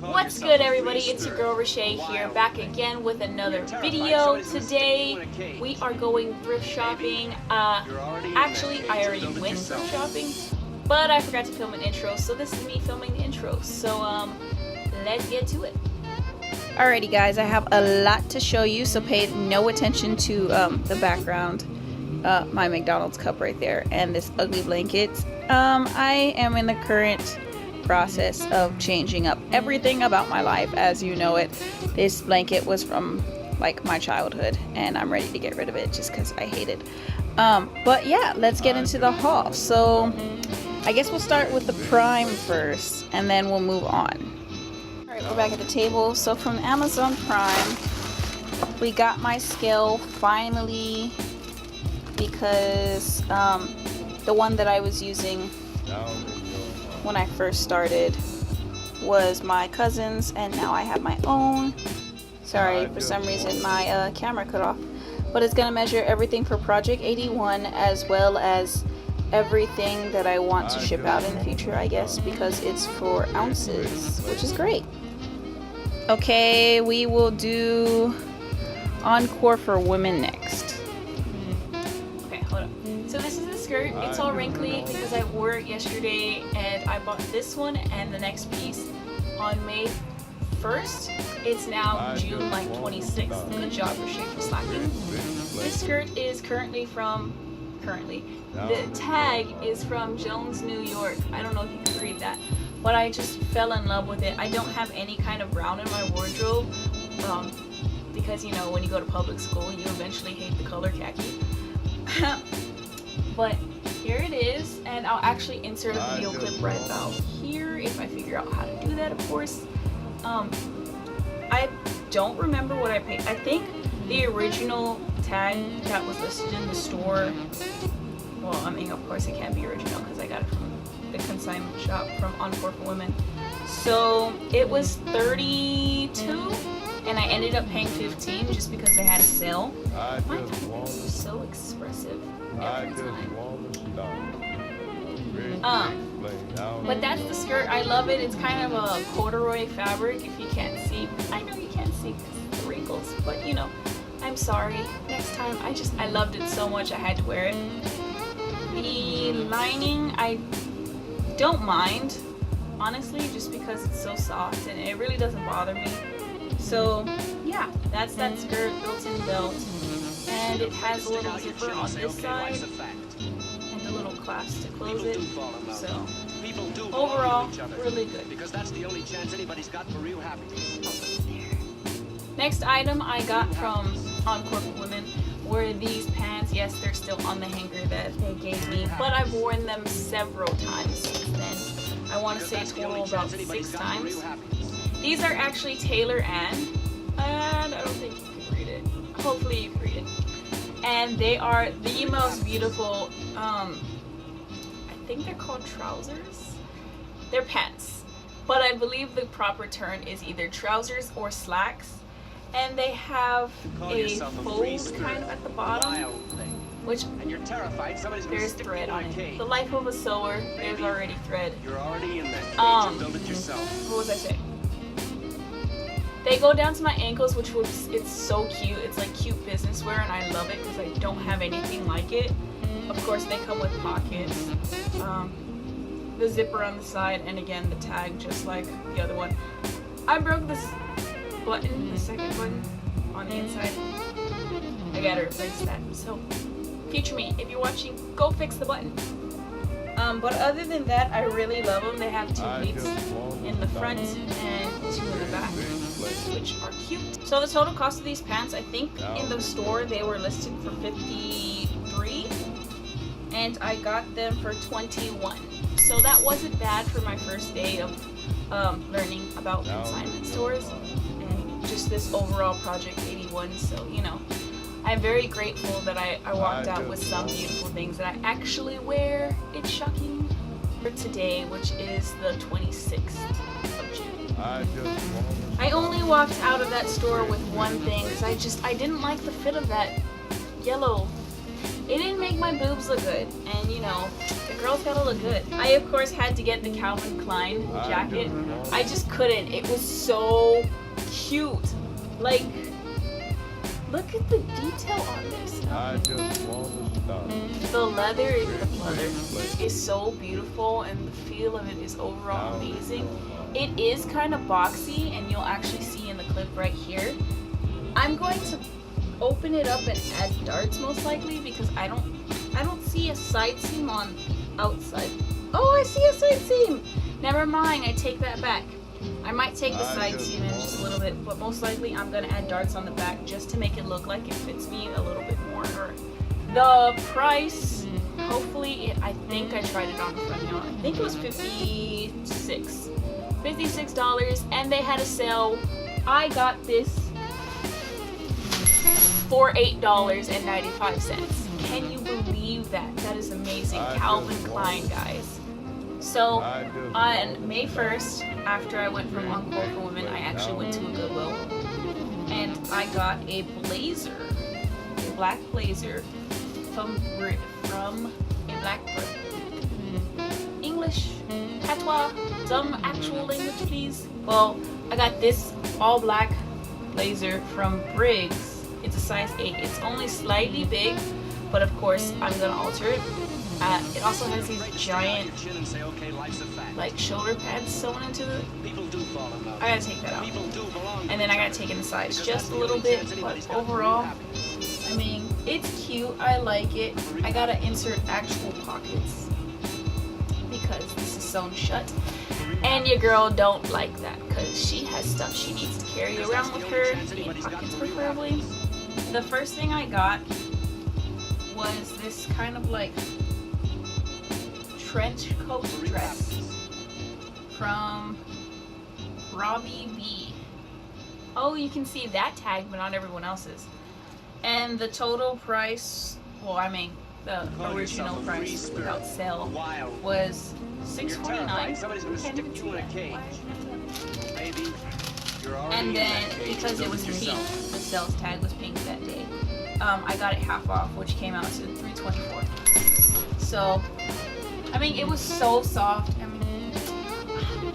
What's good, everybody? It's your girl Rishay here, back again with another video. Today we are going thrift shopping. Actually, I already went thrift shopping, but I forgot to film an intro, so this is me filming the intro. So let's get to it. Alrighty guys, I have a lot to show you, so pay no attention to the background. My McDonald's cup right there and this ugly blanket. I am in the current process of changing up everything about my life as you know it. This blanket was from like my childhood and I'm ready to get rid of it just because I hate it. But yeah, let's get into the haul. So I guess we'll start with the Prime first and then we'll move on. Alright, we're back at the table. So from Amazon Prime, we got my scale finally, because the one that I was using when I first started was my cousin's, and now I have my own. Sorry, for some reason my camera cut off, but it's gonna measure everything for Project 81 as well as everything that I want to ship out in the future, I guess, because it's for ounces, which is great. Okay, we will do Encore for women next. Okay, hold up. So this is the skirt. It's all wrinkly because I wore it yesterday, and I bought this one and the next piece on May 1st. It's now June like 26th. Good job for Shake for slacking. This skirt is currently, the tag is from Jones, New York. I don't know if you can read that, but I just fell in love with it. I don't have any kind of brown in my wardrobe, because you know when you go to public school you eventually hate the color khaki. But here it is, and I'll actually insert a video clip right about here if I figure out how to do that, of course. I don't remember what I paid. I think the original tag that was listed in the store, well, I mean, of course it can't be original because I got it from the consignment shop from Encore for Women. So it was $32, and I ended up paying $15 just because they had a sale. My typing is so expressive every time. But that's the skirt. I love it. It's kind of a corduroy fabric, if you can't see. I know you can't see because of the wrinkles, but you know, I'm sorry. Next time, I loved it so much I had to wear it. The lining, I don't mind, honestly, just because it's so soft and it really doesn't bother me. So yeah, that's that skirt, built-in belt, and it has a little zipper on this side and a little clasp to close it. So overall, really good. Because that's the only chance anybody's got for real happiness. Next item I got from Encore for Women were these pants. Yes, they're still on the hanger that they gave me, but I've worn them several times since then. I want to say total about 6 times. These are actually Taylor and I don't think you can read it. Hopefully you can read it. And they are the most beautiful, I think they're called trousers. They're pants, but I believe the proper term is either trousers or slacks. And they have a fold kind of at the bottom, which there's thread on it. The life of a sewer, there's already thread. What was I saying? They go down to my ankles, which was, it's so cute. It's like cute business wear, and I love it because I don't have anything like it. Of course, they come with pockets, the zipper on the side, and again the tag, just like the other one. I broke this button, the second button on the inside. I gotta replace that. So, future me, if you're watching, go fix the button. But other than that, I really love them. They have 2 pleats in the front and 2 in the back, which are cute. So the total cost of these pants, I think in the store they were listed for $53, and I got them for $21. So that wasn't bad for my first day of learning about consignment stores and just this overall Project 81. So, you know, I'm very grateful that I walked out with some beautiful things that I actually wear. It's shocking. For today, which is the 26th of June. I only walked out of that store with one thing because I didn't like the fit of that yellow. It didn't make my boobs look good, and you know, the girls gotta look good. I of course had to get the Calvin Klein jacket. I just couldn't. It was so cute. Like, look at the detail on this. I just want to stop. The leather is so beautiful, and the feel of it is overall amazing. It is kind of boxy, and you'll actually see in the clip right here. I'm going to open it up and add darts most likely because I don't see a side seam on the outside. Oh, I see a side seam. Never mind, I take that back. I might take the side seam in just a little bit, but most likely I'm gonna add darts on the back just to make it look like it fits me a little bit more. The price, hopefully, I think I tried it on the front now. I think it was $56, and they had a sale. I got this for $8.95. Can you believe that? That is amazing. Calvin Klein, guys. So on May 1st, after I went from Encore for Women, I actually went to a Goodwill and I got a blazer, a black blazer from a black English, patois, some actual language, please. Well, I got this all black blazer from Briggs. It's a size 8. It's only slightly big, but of course I'm gonna alter it. It also has these giant, like, shoulder pads sewn into it. I gotta take that out. And then I gotta take in the sides just a little bit, but overall, I mean, it's cute. I like it. I gotta insert actual pockets because this is sewn shut. And your girl don't like that because she has stuff she needs to carry around with her, in pockets preferably. The first thing I got was this kind of like trench coat dress from Robbie B. Oh, you can see that tag, but not everyone else's. And the total price, well, I mean, the original price without sale was $6.49. Can't even see that. And then because it was pink, the sales tag was pink that day. I got it half off, which came out to $3.24. So, I mean, it was so soft. I mean,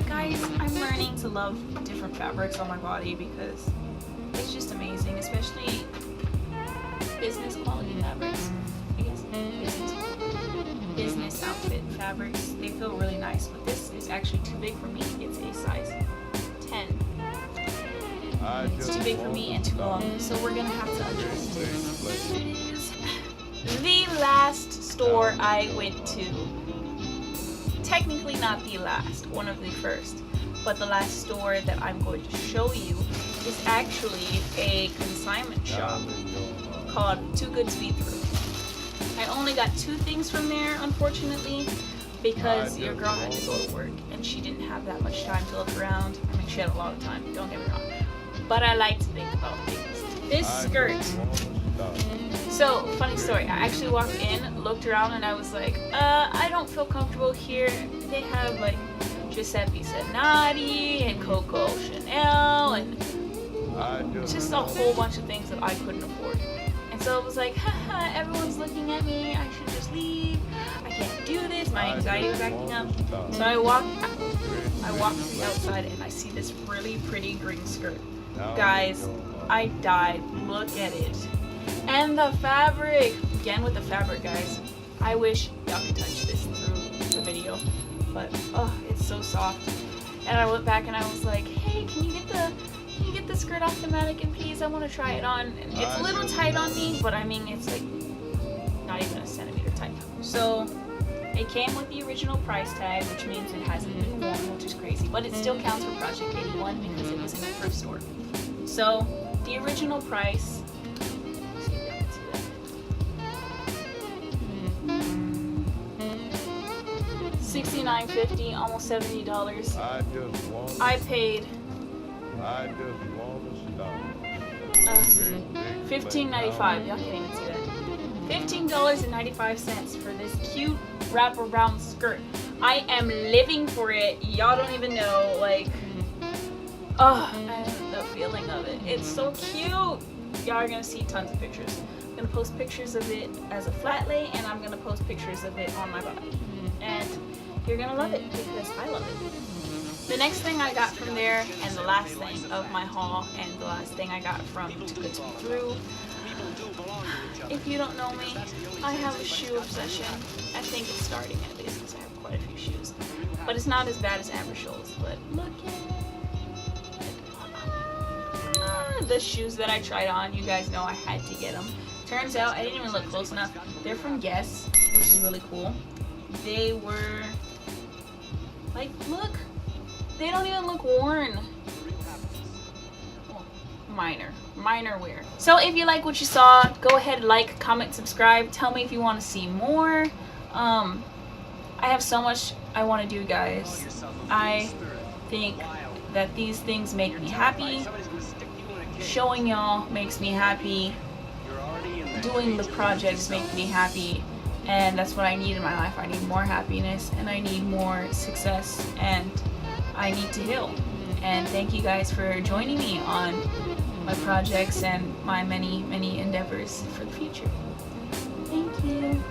guys, I'm learning to love different fabrics on my body because it's just amazing, especially business quality fabrics. I guess business outfit fabrics. They feel really nice, but this is actually too big for me. It's a size 10. It's too big for me and too long, so we're gonna have to adjust this. It is the last store I went to. Technically not the last, one of the first, but the last store that I'm going to show you is actually a consignment shop called Too Good to Be Thrift. I only got 2 things from there, unfortunately, because your girl had to go to work and she didn't have that much time to look around. I mean, she had a lot of time, don't get me wrong, but I like to think about things. This skirt. So, funny story, I actually walked in, looked around, and I was like, I don't feel comfortable here. They have like Giuseppe Zanotti and Coco Chanel and just a whole bunch of things that I couldn't afford. And so I was like, haha, everyone's looking at me, I should just leave. I can't do this, my anxiety was acting up. So I walked to the outside and I see this really pretty green skirt. Guys, I died. Look at it. And the fabric, again with the fabric, guys. I wish y'all could touch this through the video, but oh, it's so soft. And I went back and I was like, hey, can you get the skirt off the mannequin, please? I want to try it on. And it's a little tight on me, but I mean, it's like not even a centimeter tight. So it came with the original price tag, which means it hasn't been worn, which is crazy, but it still counts for Project 81 because it was in a thrift store. So the original price, $69.50, almost $70. I paid $15.95. Y'all can't even see that. $15.95 for this cute wraparound skirt. I am living for it. Y'all don't even know, like, oh, the feeling of it. It's so cute. Y'all are gonna see tons of pictures. I'm gonna post pictures of it as a flat lay, and I'm gonna post pictures of it on my body. and you're gonna love it because I love it. The next thing I got from there, and the last thing of my haul, and the last thing I got from Too Good to Be True. If you don't know me, I have a shoe obsession. I think it's starting at least because I have quite a few shoes. But it's not as bad as Amber Shoals. But look at the shoes that I tried on. You guys know I had to get them. Turns out I didn't even look close enough. They're from Guess, which is really cool. They were like, look, they don't even look worn. Minor wear. So if you like what you saw, go ahead, like, comment, subscribe. Tell me if you want to see more. I have so much I want to do, guys. I think that these things make me happy. Showing y'all makes me happy. Doing the projects makes me happy. And that's what I need in my life. I need more happiness, and I need more success, and I need to heal. And thank you guys for joining me on my projects and my many endeavors for the future. Thank you.